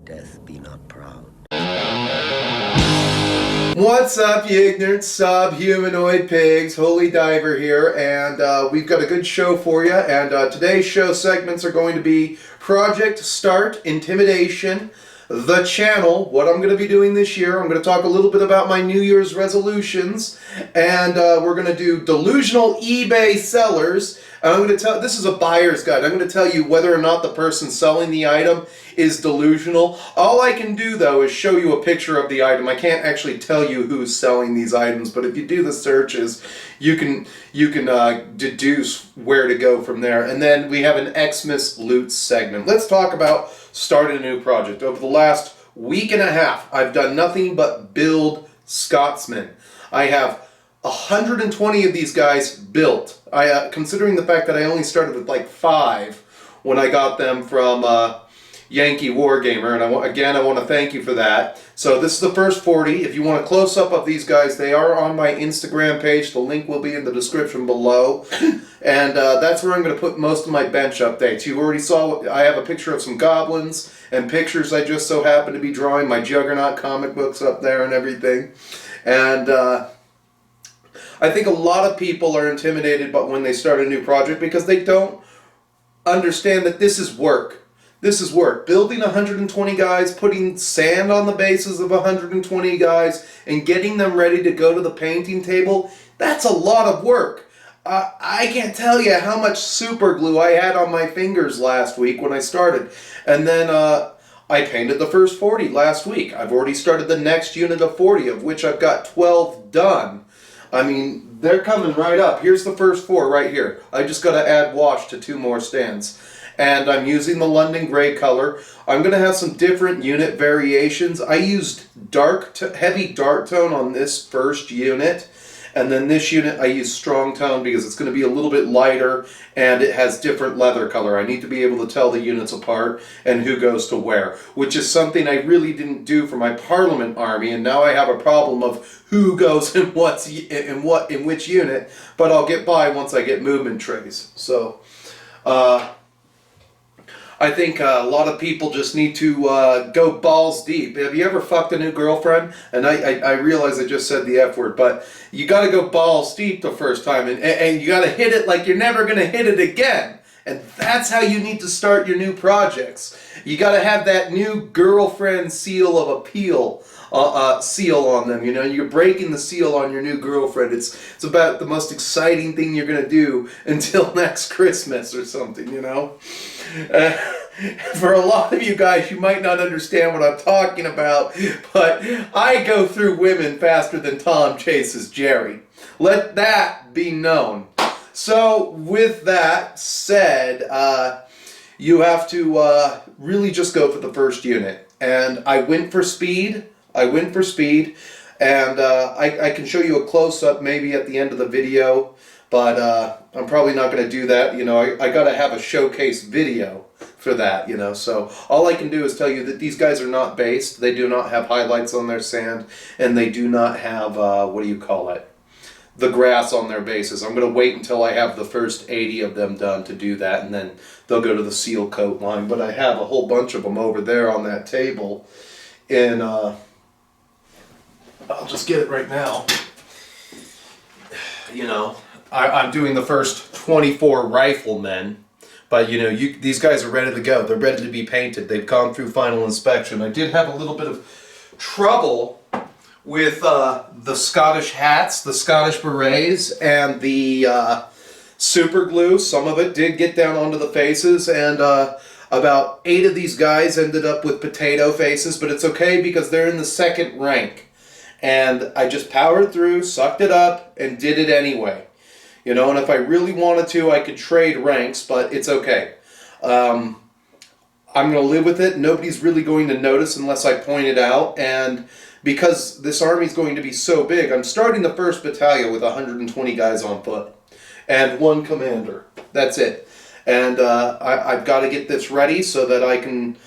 Death be not proud. What's up, you ignorant sub-humanoid pigs? Holy Diver here, and we've got a good show for you. And today's show segments are going to be Project Start, Intimidation, the channel, what I'm going to be doing this year. I'm going to talk a little bit about my New Year's resolutions, and we're going to do delusional eBay sellers. And I'm going to tell, this is a buyer's guide. I'm going to tell you whether or not the person selling the item is delusional. All I can do, though, is show you a picture of the item. I can't actually tell you who's selling these items, but if you do the searches, you can deduce where to go from there. And then we have an Xmas loot segment. Let's talk about starting a new project. Over the last week and a half, I've done nothing but build Scotsman. I have 120 of these guys built. Considering the fact that I only started with like 5 when I got them from YANKEE WARGAMER, and I want to thank you for that. So this is the first 40. If you want a close-up of these guys, they are on my Instagram page. The link will be in the description below. And that's where I'm going to put most of my bench updates. You already saw, I have a picture of some goblins and pictures I just so happen to be drawing. My Juggernaut comic books up there and everything. And I think a lot of people are intimidated but when they start a new project because they don't understand that this is work. This is work. Building 120 guys, putting sand on the bases of 120 guys, and getting them ready to go to the painting table, that's a lot of work. I can't tell you how much super glue I had on my fingers last week when I started. And then I painted the first 40 last week. I've already started the next unit of 40, of which I've got 12 done. I mean, they're coming right up. Here's the first 4 right here. I just got to add wash to 2 more stands. And I'm using the London Gray color. I'm going to have some different unit variations. I used heavy dark tone on this first unit. And then this unit I use strong tone because it's going to be a little bit lighter and it has different leather color. I need to be able to tell the units apart and who goes to where, which is something I really didn't do for my Parliament army, and now I have a problem of who goes in which unit, but I'll get by once I get movement trays. So I think a lot of people just need to go balls deep. Have you ever fucked a new girlfriend? And I realize I just said the F word, but you got to go balls deep the first time, and you got to hit it like you're never going to hit it again. And that's how you need to start your new projects. You got to have that new girlfriend seal of appeal. Seal on them, you know, you're breaking the seal on your new girlfriend. It's about the most exciting thing you're gonna do until next Christmas or something, you know. For a lot of you guys, you might not understand what I'm talking about, but I go through women faster than Tom chases Jerry. Let that be known. So with that said, you have to really just go for the first unit, and I went for speed. And I can show you a close-up maybe at the end of the video, but I'm probably not going to do that. You know, I got to have a showcase video for that, you know. So all I can do is tell you that these guys are not based. They do not have highlights on their sand, and they do not have, what do you call it? The grass on their bases. I'm going to wait until I have the first 80 of them done to do that, and then they'll go to the seal coat line. But I have a whole bunch of them over there on that table, and I'll just get it right now. You know, I'm doing the first 24 riflemen, but you know, these guys are ready to go. They're ready to be painted. They've gone through final inspection. I did have a little bit of trouble with the Scottish hats, the Scottish berets, and the super glue. Some of it did get down onto the faces, and about 8 of these guys ended up with potato faces, but it's okay because they're in the 2nd rank. And I just powered through, sucked it up, and did it anyway. You know, and if I really wanted to, I could trade ranks, but it's okay. I'm going to live with it. Nobody's really going to notice unless I point it out. And because this army's going to be so big, I'm starting the 1st battalion with 120 guys on foot. And 1 commander. That's it. And I've got to get this ready so that I can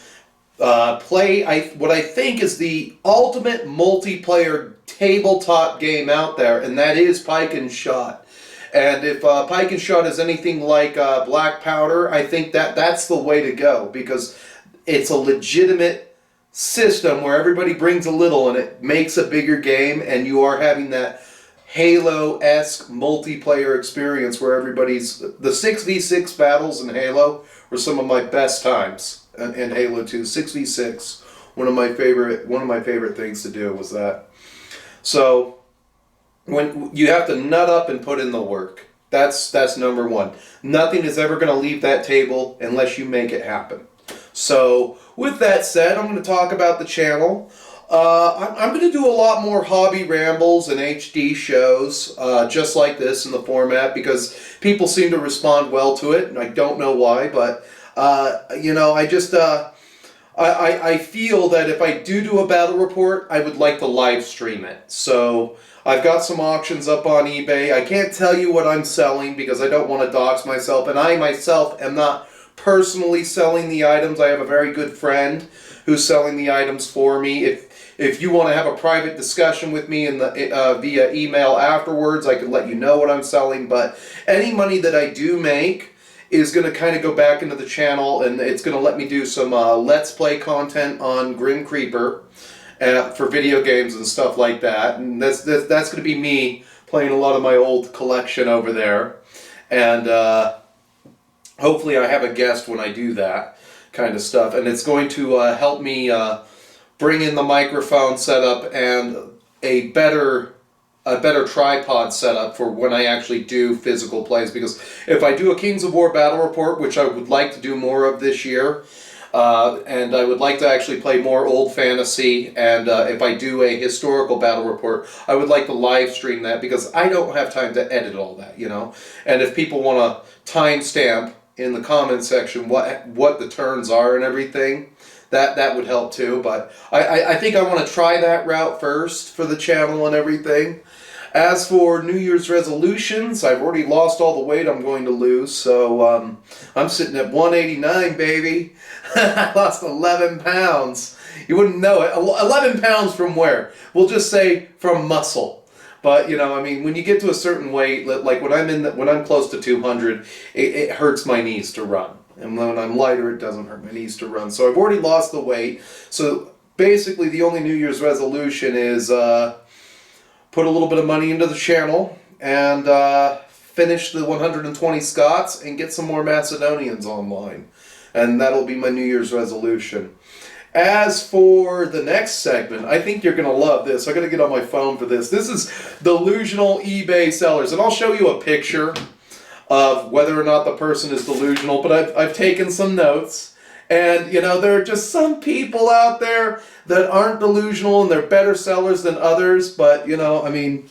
play what I think is the ultimate multiplayer tabletop game out there, and that is Pike and Shot. And if Pike and Shot is anything like Black Powder, I think that's the way to go, because it's a legitimate system where everybody brings a little and it makes a bigger game, and you are having that Halo-esque multiplayer experience where everybody's... The 6v6 battles in Halo were some of my best times in Halo 2. 6v6, one of my favorite things to do was that. So when you have to nut up and put in the work, that's number one. Nothing is ever going to leave that table unless you make it happen. So with that said, I'm going to talk about the channel. I'm going to do a lot more hobby rambles and HD shows, just like this in the format, because people seem to respond well to it, and I don't know why, but, you know, I just, I feel that if I do a battle report, I would like to live stream it. So I've got some auctions up on eBay. I can't tell you what I'm selling because I don't want to dox myself, and I myself am not personally selling the items. I have a very good friend who's selling the items for me. If you want to have a private discussion with me in the via email afterwards, I can let you know what I'm selling. But any money that I do make is going to kind of go back into the channel, and it's going to let me do some Let's Play content on Grim Creeper for video games and stuff like that. And that's going to be me playing a lot of my old collection over there. And hopefully I have a guest when I do that kind of stuff. And it's going to help me... bring in the microphone setup and a better tripod setup for when I actually do physical plays. Because if I do a Kings of War battle report, which I would like to do more of this year, and I would like to actually play more old fantasy, and if I do a historical battle report, I would like to live stream that because I don't have time to edit all that, you know. And if people want to timestamp in the comment section what the turns are and everything, that would help too. But I think I want to try that route first for the channel and everything. As for New Year's resolutions, I've already lost all the weight I'm going to lose, so I'm sitting at 189, baby. I lost 11 pounds. You wouldn't know it. 11 pounds from where? We'll just say from muscle. But, you know, I mean, when you get to a certain weight, like when I'm close to 200, it hurts my knees to run. And when I'm lighter, it doesn't hurt my knees to run. So I've already lost the weight. So basically the only New Year's resolution is put a little bit of money into the channel and finish the 120 Scots and get some more Macedonians online. And that'll be my New Year's resolution. As for the next segment, I think you're going to love this. I got to get on my phone for this. This is Delusional eBay sellers. And I'll show you a picture of whether or not the person is delusional, but I've taken some notes, and you know, there are just some people out there that aren't delusional and they're better sellers than others, but you know, I mean,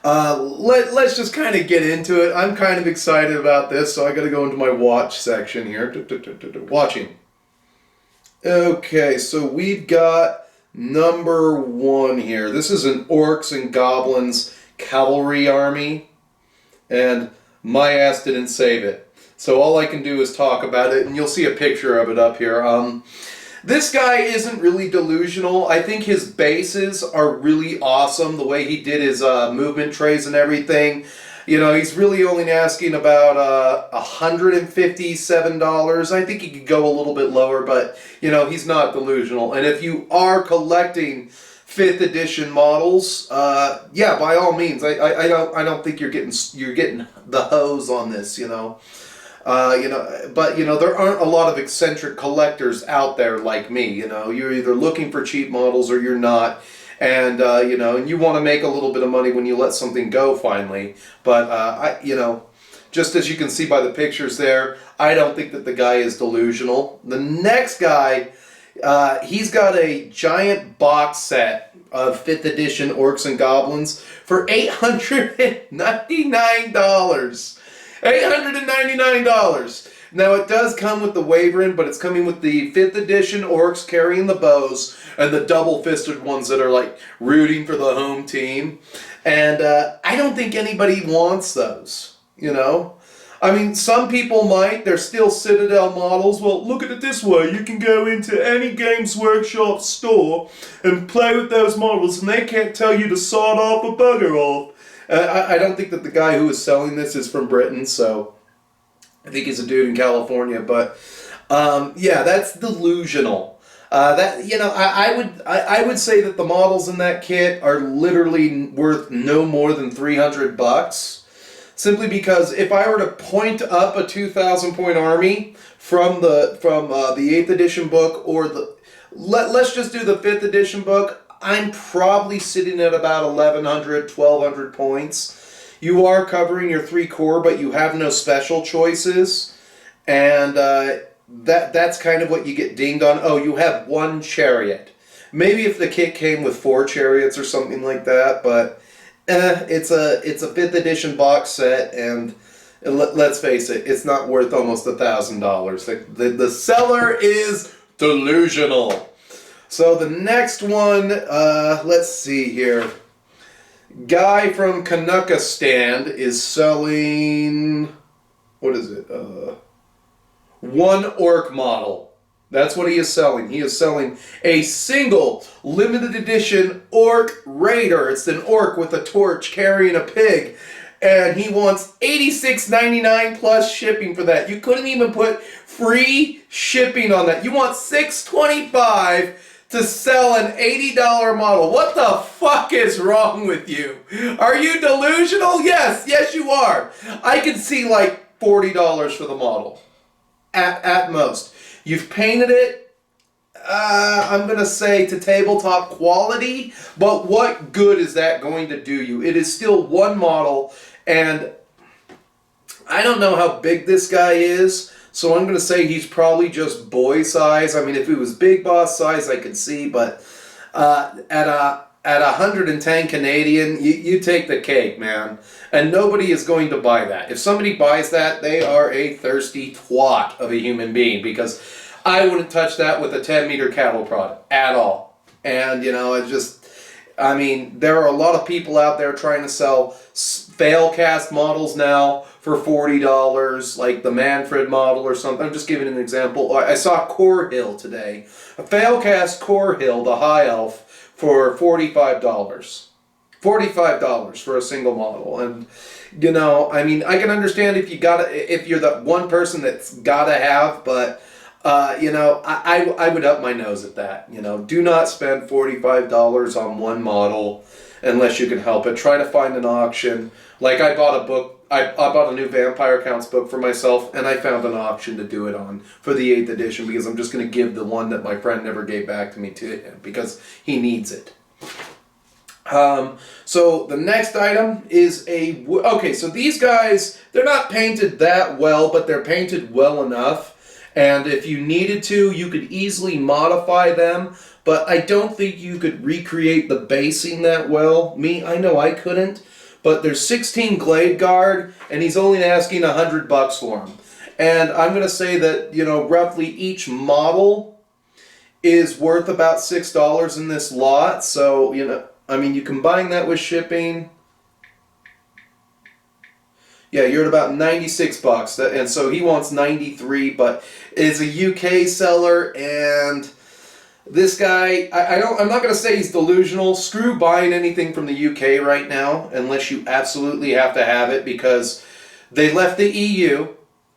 let's just kind of get into it. I'm kind of excited about this, so I gotta go into my watch section here. Watching. Okay, so we've got number 1 here. This is an Orcs and Goblins cavalry army. And my ass didn't save it. So all I can do is talk about it, and you'll see a picture of it up here. This guy isn't really delusional. I think his bases are really awesome, the way he did his movement trays and everything. You know, he's really only asking about $157. I think he could go a little bit lower, but, you know, he's not delusional. And if you are collecting 5th edition models, yeah, by all means. I don't think you're getting the hose on this, you know. But you know, there aren't a lot of eccentric collectors out there like me. You know, you're either looking for cheap models or you're not, and you know, and you want to make a little bit of money when you let something go finally. But you know, just as you can see by the pictures there, I don't think that the guy is delusional. The next guy. He's got a giant box set of 5th edition Orcs and Goblins for $899. $899. Now it does come with the Wyvern, but it's coming with the 5th edition Orcs carrying the bows and the double-fisted ones that are like rooting for the home team. And I don't think anybody wants those, you know. I mean, some people might. They're still Citadel models. Well, look at it this way. You can go into any Games Workshop store and play with those models, and they can't tell you to sod off or bugger off. I don't think that the guy who is selling this is from Britain, so I think he's a dude in California. But, yeah, that's delusional. That, you know, I would say that the models in that kit are literally worth no more than $300. Simply because if I were to point up a 2,000 point army from the 8th edition book, or let's just do the 5th edition book, I'm probably sitting at about 1,100, 1,200 points. You are covering your 3 core, but you have no special choices, and that's kind of what you get dinged on. Oh, you have 1 chariot. Maybe if the kit came with 4 chariots or something like that, but it's a 5th edition box set, and let's face it, it's not worth almost $1,000. The seller is Delusional. So the next one, let's see here. Guy from Kanukistan is selling, what is it? 1 orc model. That's what he is selling. He is selling a single limited edition orc raider. It's an orc with a torch carrying a pig. And he wants $86.99 plus shipping for that. You couldn't even put free shipping on that. You want $625 to sell an $80 model. What the fuck is wrong with you? Are you delusional? Yes you are. I could see like $40 for the model. At most. You've painted it, I'm going to say, to tabletop quality, but what good is that going to do you? It is still 1 model, and I don't know how big this guy is, so I'm going to say he's probably just boy size. I mean, if he was big boss size, I could see, but at 110 Canadian, you take the cake, man. And nobody is going to buy that. If somebody buys that, they are a thirsty twat of a human being, because I wouldn't touch that with a 10-meter cattle prod at all. And, you know, it's just, I mean, there are a lot of people out there trying to sell fail-cast models now for $40, like the Manfred model or something. I'm just giving an example. I saw Core Hill today. A fail-cast Core Hill, the High Elf, for $45. $45 for a single model. And, you know, I mean, I can understand if you're that one person that's gotta have, but you know, I would up my nose at that. You know, do not spend $45 on 1 model unless you can help it. Try to find an auction. Like, I bought a book, I bought a new Vampire Counts book for myself, and I found an auction to do it on for the 8th edition, because I'm just going to give the one that my friend never gave back to me to him, because he needs it. So the next item is okay, so these guys, they're not painted that well, but they're painted well enough. And if you needed to, you could easily modify them, but I don't think you could recreate the basing that well. I know I couldn't, but there's 16 Glade Guard, and he's only asking $100 for them. And I'm going to say that, you know, roughly each model is worth about $6 in this lot, so, you know, I mean, you combine that with shipping, yeah, you're at about $96, and so he wants $93, but is a UK seller, and this guy, I'm not going to say he's delusional. Screw buying anything from the UK right now, unless you absolutely have to have it, because they left the EU,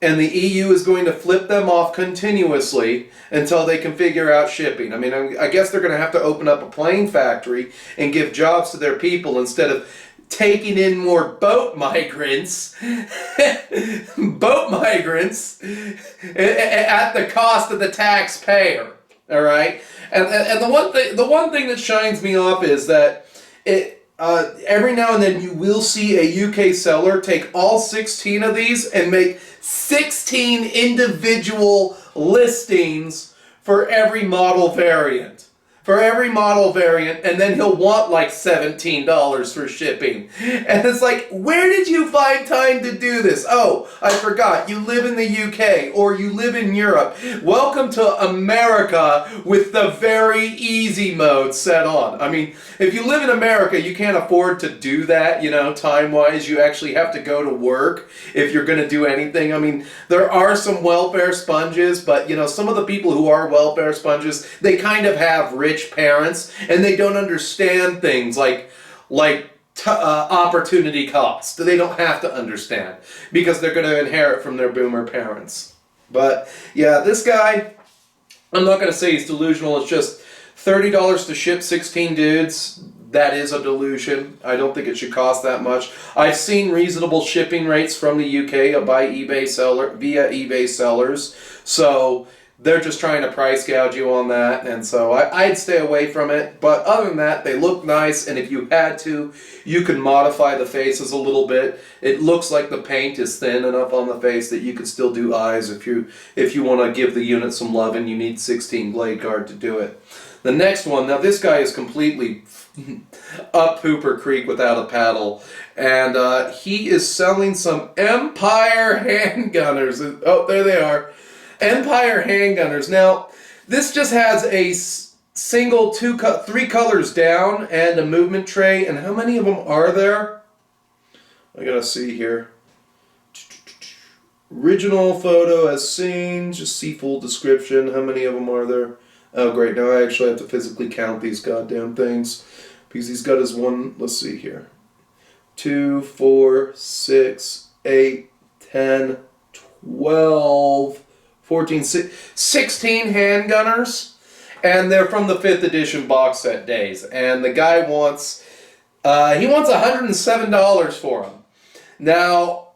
and the EU is going to flip them off continuously until they can figure out shipping. I mean, I guess they're going to have to open up a plane factory and give jobs to their people instead of taking in more boat migrants at the cost of the taxpayer. All right, and the one thing that shines me off is that every now and then you will see a UK seller take all 16 of these and make 16 individual listings for every model variant. And then he'll want like $17 for shipping. And it's like, where did you find time to do this? Oh, I forgot, you live in the UK or you live in Europe. Welcome to America with the very easy mode set on. I mean, if you live in America, you can't afford to do that, you know, time-wise. You actually have to go to work if you're going to do anything. I mean, there are some welfare sponges, but, you know, some of the people who are welfare sponges, they kind of have rich parents, and they don't understand things like opportunity cost. They don't have to understand, because they're going to inherit from their boomer parents. But yeah, this guy, I'm not going to say he's delusional. It's just $30 to ship 16 dudes. That is a delusion. I don't think it should cost that much. I've seen reasonable shipping rates from the UK by via eBay sellers. So they're just trying to price gouge you on that, and so I'd stay away from it. But other than that, they look nice, and if you had to, you can modify the faces a little bit. It looks like the paint is thin enough on the face that you can still do eyes if you want to give the unit some love, and you need 16 blade guard to do it. The next one, now this guy is completely up Hooper Creek without a paddle, and he is selling some Empire handgunners. Oh, there they are. Empire handgunners. Now, this just has a single three colors down and a movement tray. And how many of them are there? I gotta see here. Original photo as seen. Just see full description. How many of them are there? Oh, great. Now I actually have to physically count these goddamn things. Because he's got his one, let's see here. 2, 4, 6, 8, 10, 12... 14, 16 handgunners, and they're from the 5th edition box set days. And the guy wants, he wants $107 for them. Now,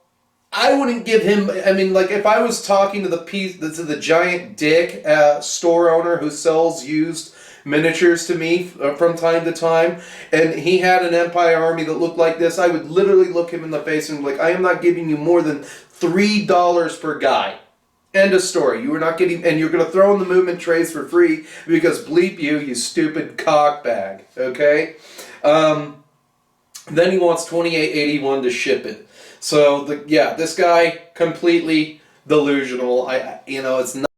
I wouldn't give him, I mean, like if I was talking to the giant dick store owner who sells used miniatures to me from time to time, and he had an Empire army that looked like this, I would literally look him in the face and be like, I am not giving you more than $3 per guy. End of story. You are not getting, and you're going to throw in the movement trays for free because bleep you stupid cockbag. Okay? Then he wants $28.81 to ship it. So this guy completely delusional. It's not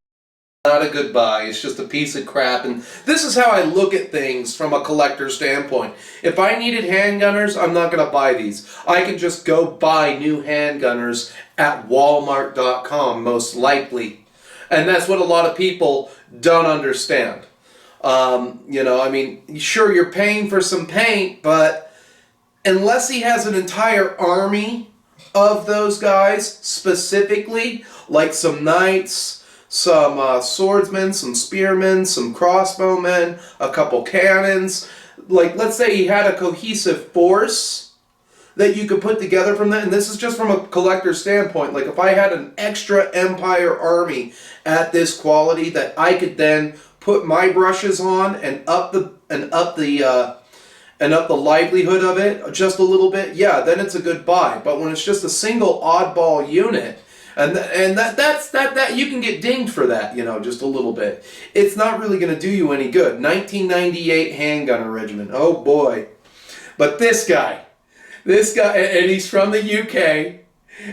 a good buy. It's just a piece of crap. And this is how I look at things from a collector's standpoint. If I needed handgunners, I'm not going to buy these. I can just go buy new handgunners at Walmart.com, most likely. And that's what a lot of people don't understand. Sure, you're paying for some paint, but unless he has an entire army of those guys, specifically, like some knights, some swordsmen, some spearmen, some crossbowmen, a couple cannons. Like, let's say he had a cohesive force that you could put together from that. And this is just from a collector's standpoint. Like, if I had an extra Empire army at this quality that I could then put my brushes on and up the livelihood of it just a little bit, yeah, then it's a good buy. But when it's just a single oddball unit, and that you can get dinged for that, just a little bit. It's not really going to do you any good. 1998 handgunner regiment. Oh boy. But this guy, and he's from the UK,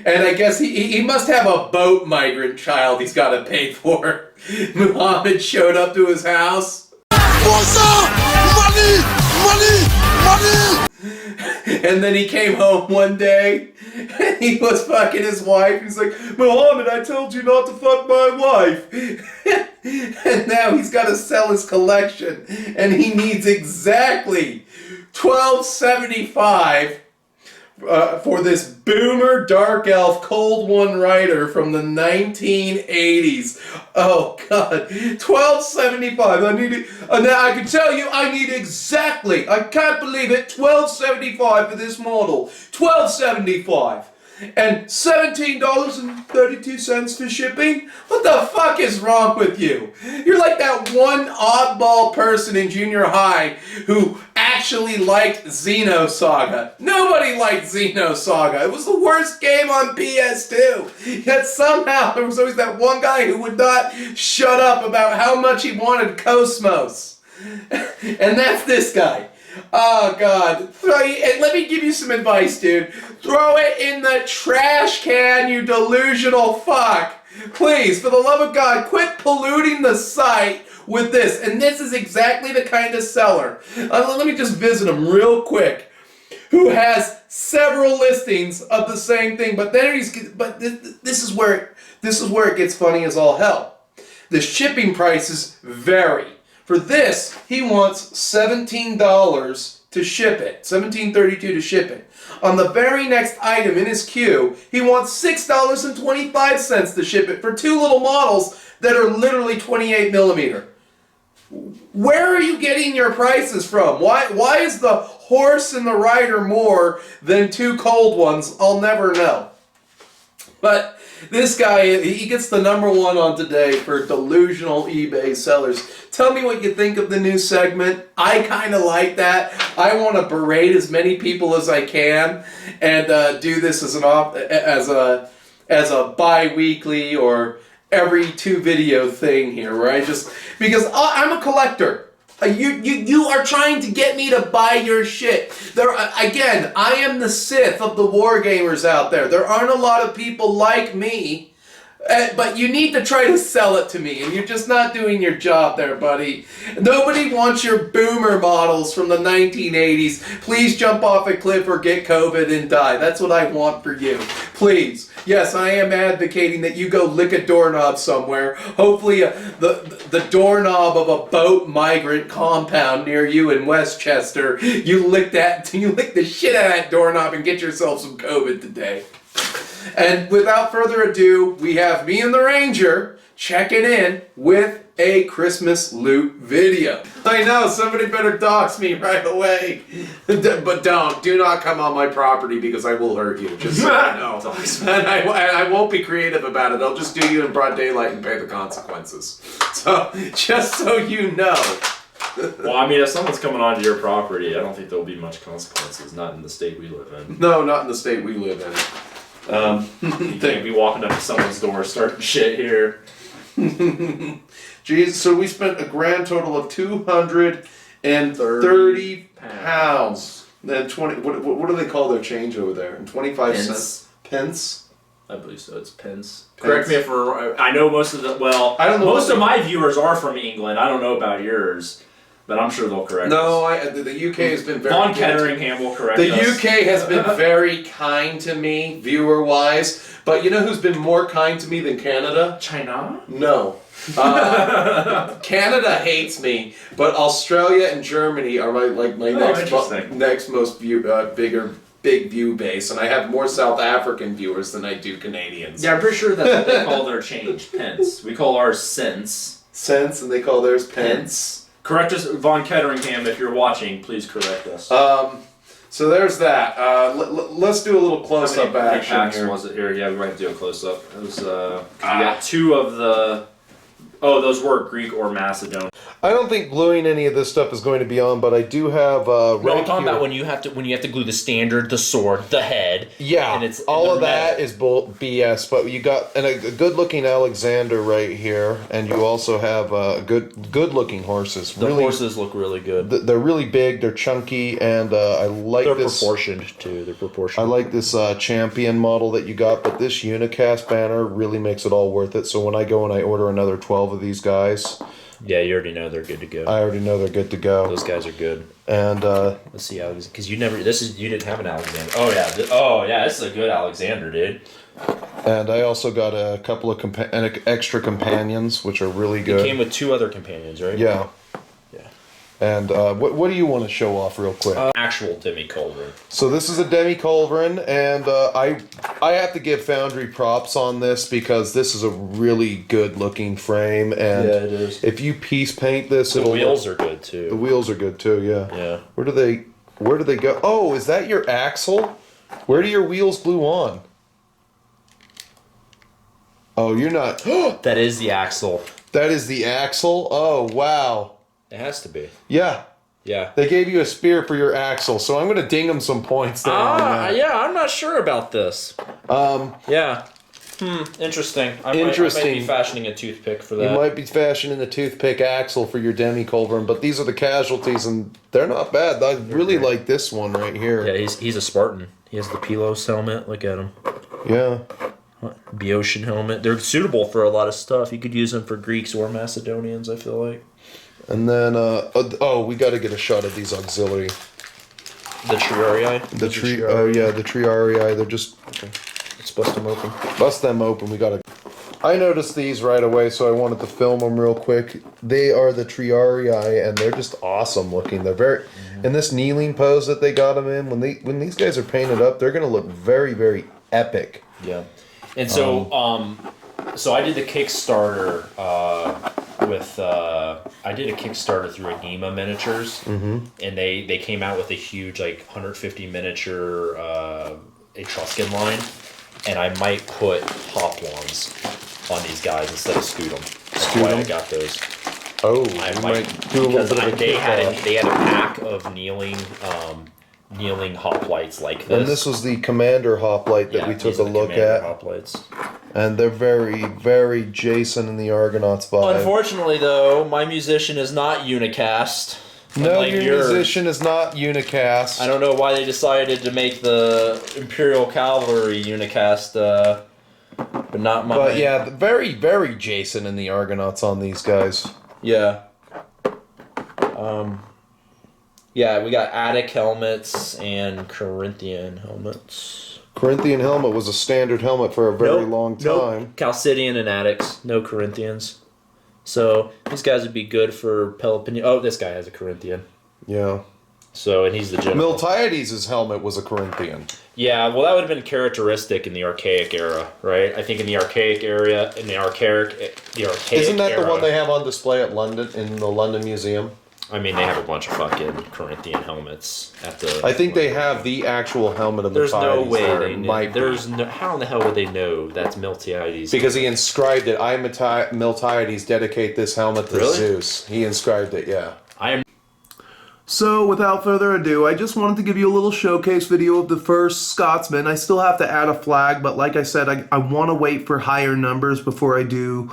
and I guess he must have a boat migrant child he's got to pay for. Muhammad showed up to his house. Money! And then he came home one day, and he was fucking his wife. He's like, Muhammad, I told you not to fuck my wife. And now he's got to sell his collection, and he needs exactly $12.75 for this boomer dark elf Cold One Rider from the 1980s. Oh God, $12.75. I need it. Now I can tell you, I need exactly. I can't believe it. $12.75 for this model. $12.75. And $17.32 for shipping? What the fuck is wrong with you? You're like that one oddball person in junior high who actually liked Xenosaga. Nobody liked Xenosaga. It was the worst game on PS2. Yet somehow there was always that one guy who would not shut up about how much he wanted Cosmos. And that's this guy. Oh God. Let me give you some advice, dude. Throw it in the trash can, you delusional fuck. Please, for the love of God, quit polluting the site with this. And this is exactly the kind of seller. Let me just visit him real quick. Who has several listings of the same thing, but then this is where it gets funny as all hell. The shipping prices vary. For this, he wants $17 to ship it. $17.32 to ship it. On the very next item in his queue, he wants $6.25 to ship it for two little models that are literally 28 millimeter. Where are you getting your prices from? Why is the horse and the rider more than two cold ones? I'll never know. But this guy, he gets the #1 on today for delusional eBay sellers. Tell me what you think of the new segment. I kind of like that. I want to berate as many people as I can and do this as a bi-weekly or every 2 video thing here, right? Just because I'm a collector. You are trying to get me to buy your shit. Again, I am the Sith of the wargamers out there. There aren't a lot of people like me, but you need to try to sell it to me, and you're just not doing your job there, buddy. Nobody wants your boomer models from the 1980s. Please jump off a cliff or get COVID and die. That's what I want for you. Please. Yes, I am advocating that you go lick a doorknob somewhere. Hopefully the doorknob of a boat migrant compound near you in Westchester. You lick the shit out of that doorknob and get yourself some COVID today. And without further ado, we have me and the Ranger checking in with a Christmas loot video. I know, somebody better dox me right away. But do not come on my property because I will hurt you. Just so you know. And I won't be creative about it. I'll just do you in broad daylight and pay the consequences. So, just so you know. Well, I mean, if someone's coming onto your property, I don't think there'll be much consequences. Not in the state we live in. No, not in the state we live in. You can't be walking up to someone's door starting shit here. Jeez, so we spent a grand total of 230 pounds. Then 20. What do they call their change over there? And 25 cents. Pence. I believe so. It's pence. Correct me if I know most of the. Well, I don't know. Most of my viewers are from England. I don't know about yours, but I'm sure they'll correct us. No, the UK has been very. Von Ketteringham will correct us. The UK has been very kind to me, viewer-wise. But you know who's been more kind to me than Canada? China? No. Canada hates me, but Australia and Germany are my next most big view base, and I have more South African viewers than I do Canadians. Yeah, I'm pretty sure that's what they call their change, pence. We call ours cents. Cents, and they call theirs pence. Correct us, Von Ketteringham, if you're watching, please correct us. So there's that. Let's do a little close-up action packs here. Was it here? Yeah, we might do a close-up. It was, we got 2 of the... Oh, those were Greek or Macedonian. I don't think gluing any of this stuff is going to be on, but I do have. No, I'm talking about when you have to glue the standard, the sword, the head. Yeah, and it's all of that is BS. But you got a good-looking Alexander right here, and you also have good-looking horses. The horses look really good. They're really big. They're chunky, and I like they're this. Proportioned too. They're proportioned. I like this champion model that you got, but this Unicast banner really makes it all worth it. So when I go and I order another 12 of these guys. Yeah, you already know they're good to go. I already know they're good to go. Those guys are good. And let's see, because you didn't have an Alexander. Oh yeah, this is a good Alexander, dude. And I also got a couple of extra companions, which are really good. It came with 2 other companions, right? Yeah. Yeah. And what do you want to show off real quick? Actual demi-culverin. So this is a demi-culverin, and I have to give Foundry props on this because this is a really good-looking frame. And yeah, it is. If you piece paint this, the wheels are good too. The wheels are good too. Yeah. Yeah. Where do they go? Oh, is that your axle? Where do your wheels glue on? Oh, you're not. That is the axle. That is the axle? Oh, wow. It has to be. Yeah. Yeah. They gave you a spear for your axle, so I'm going to ding them some points there. Yeah, I'm not sure about this. Yeah. Interesting. I might be fashioning a toothpick for that. You might be fashioning a toothpick axle for your demi-culverin, but these are the casualties, and they're not bad. I really like this one right here. Yeah, he's a Spartan. He has the Pelos helmet. Look at him. Yeah. Boeotian helmet. They're suitable for a lot of stuff. You could use them for Greeks or Macedonians, I feel like. And then, we got to get a shot of these auxiliary. The Triarii? The Triarii. They're just... Okay. Let's bust them open. Bust them open. We got to... I noticed these right away, so I wanted to film them real quick. They are the Triarii, and they're just awesome looking. They're very in this kneeling pose that they got them in. When these guys are painted up, they're gonna look very, very epic. Yeah, and so so I did the Kickstarter I did a Kickstarter through Enigma Miniatures, and they came out with a huge 150 miniature Etruscan line, and I might put Hoplons on these guys instead of Scudem. That's why I got those. Oh, I might do a little bit of a they had a pack of kneeling hoplites like this. And this was the Commander hoplite that we took a look at. Hoplites. And they're very, very Jason and the Argonauts vibe. Unfortunately, though, my musician is not unicast. No, your musician is not unicast. I don't know why they decided to make the Imperial Cavalry unicast, but not mine. But yeah, very, very Jason and the Argonauts on these guys. Yeah. Yeah, we got Attic helmets and Corinthian helmets. Corinthian helmet was a standard helmet for a very long time. Nope. Chalcidian and Attics, no Corinthians. So these guys would be good for Peloponnese. Oh, this guy has a Corinthian. Yeah. So, and he's the general. Miltiades' helmet was a Corinthian. Yeah, well, that would have been characteristic in the Archaic era, right? I think in the Archaic era, Isn't that the one they have on display at London, in the London Museum? I mean, they have a bunch of fucking Corinthian helmets at the... I think they have the actual helmet of There's Miltiades. no way they know. How in the hell would they know that's Miltiades? Because he inscribed it. I, Miltiades, dedicate this helmet to Zeus. He inscribed it, yeah. So, without further ado, I just wanted to give you a little showcase video of the first Scotsman. I still have to add a flag, but like I said, I want to wait for higher numbers before I do,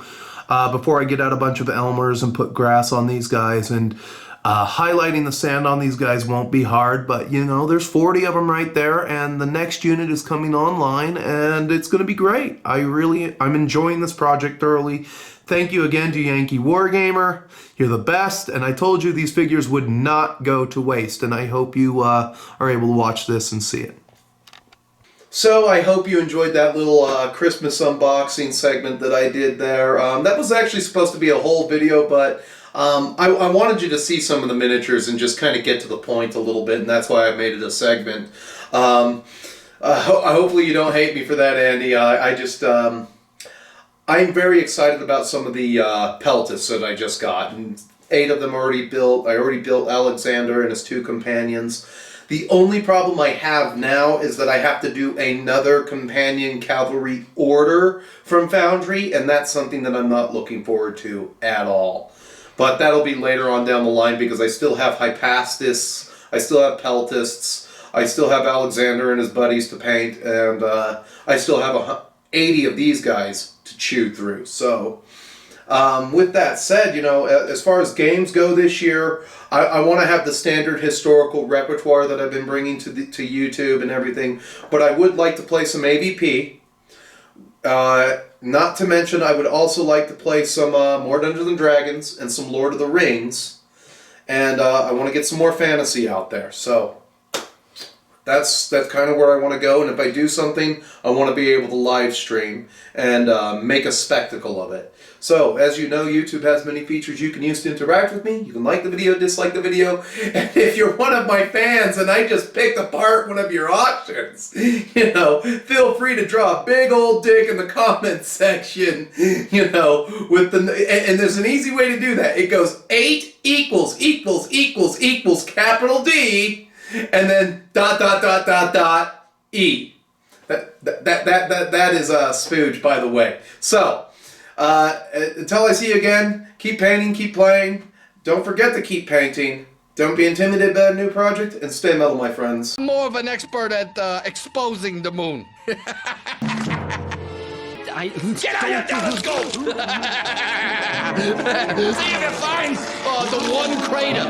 before I get out a bunch of Elmers and put grass on these guys. And highlighting the sand on these guys won't be hard, but you know, there's 40 of them right there, and the next unit is coming online, and it's going to be great. I'm enjoying this project thoroughly. Thank you again to Yankee Wargamer. You're the best, and I told you these figures would not go to waste, and I hope you are able to watch this and see it. So I hope you enjoyed that little Christmas unboxing segment that I did there. That was actually supposed to be a whole video, but I wanted you to see some of the miniatures and just kind of get to the point a little bit, and that's why I made it a segment. Hopefully you don't hate me for that, Andy. I'm very excited about some of the peltists that I just got. And 8 of them already built. I already built Alexander and his 2 companions. The only problem I have now is that I have to do another companion cavalry order from Foundry, and that's something that I'm not looking forward to at all. But that'll be later on down the line, because I still have Hypastists, I still have peltists, I still have Alexander and his buddies to paint, and I still have 80 of these guys to chew through. So with that said, you know, as far as games go this year, I want to have the standard historical repertoire that I've been bringing to YouTube and everything, but I would like to play some AVP. Not to mention, I would also like to play some more Dungeons and Dragons and some Lord of the Rings, and I want to get some more fantasy out there. So that's kind of where I want to go, and if I do something, I want to be able to live stream and make a spectacle of it. So, as you know, YouTube has many features you can use to interact with me. You can like the video, dislike the video, and if you're one of my fans and I just picked apart one of your options, you know, feel free to draw a big old dick in the comments section, you know, with the, and there's an easy way to do that. It goes 8 equals capital D, and then ... E. That is a spooge, by the way. So, until I see you again, keep painting, keep playing. Don't forget to keep painting. Don't be intimidated by a new project, and stay metal, my friends. I'm more of an expert at exposing the moon. Get out of here, let's go! See if you find the one crater.